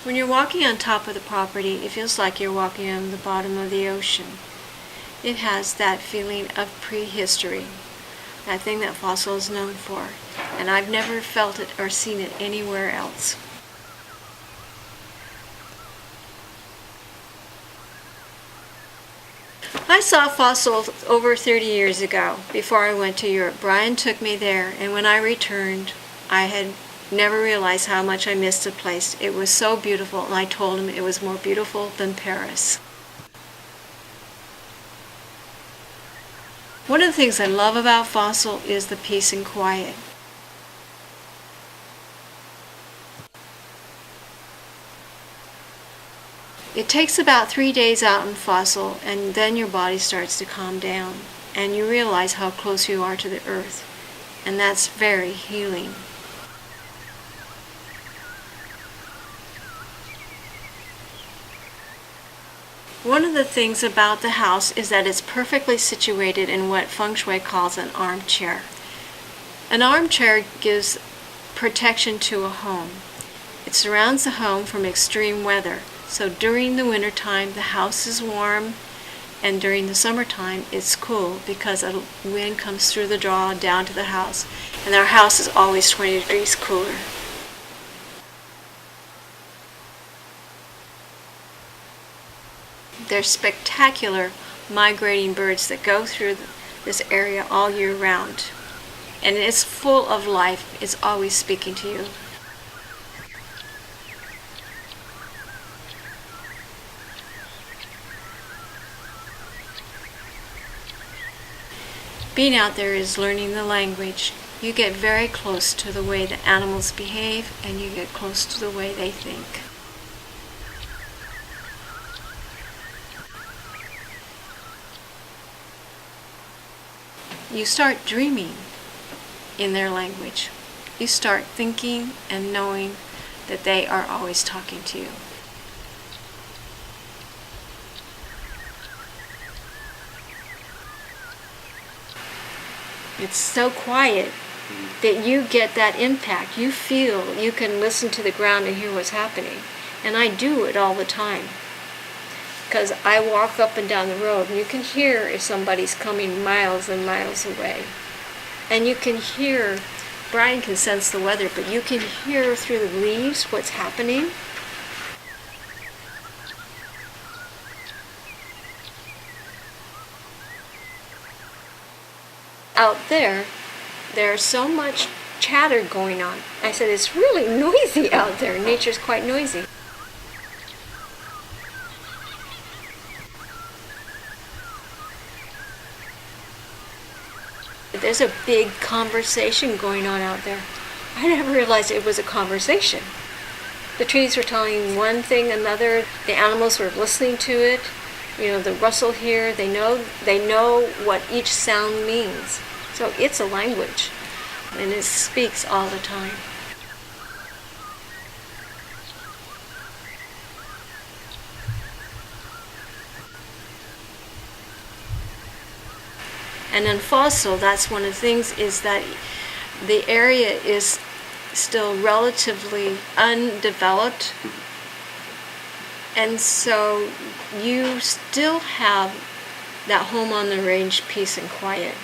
When you're walking on top of the property, it feels like you're walking on the bottom of the ocean. It has that feeling of prehistory, that thing that fossil is known for, and I've never felt it or seen it anywhere else. I saw fossils over 30 years ago, before I went to Europe. Brian took me there, and when I returned, I had never realized how much I missed the place. It was so beautiful, and I told him it was more beautiful than Paris. One of the things I love about fossil is the peace and quiet. It takes about 3 days out in fossil, and then your body starts to calm down, and you realize how close you are to the earth, and that's very healing. One of the things about the house is that it's perfectly situated in what Feng Shui calls an armchair. An armchair gives protection to a home. It surrounds the home from extreme weather. So during the wintertime, the house is warm, and during the summertime, it's cool because a wind comes through the draw down to the house, and our house is always 20 degrees cooler. There's spectacular migrating birds that go through this area all year round, and it's full of life. It's always speaking to you. Being out there is learning the language. You get very close to the way the animals behave, and you get close to the way they think. You start dreaming in their language. You start thinking and knowing that they are always talking to you. It's so quiet that you get that impact. You feel, you can listen to the ground and hear what's happening. And I do it all the time. Because I walk up and down the road, and you can hear if somebody's coming miles and miles away. And you can hear, Brian can sense the weather, but you can hear through the leaves what's happening. Out there, there's so much chatter going on. I said, it's really noisy out there. Nature's quite noisy. There's a big conversation going on out there. I never realized it was a conversation. The trees were telling one thing another. The animals were listening to it. You know, the rustle here, they know what each sound means. So it's a language, and it speaks all the time. And in fossil, that's one of the things, is that the area is still relatively undeveloped, and so you still have that home on the range peace and quiet.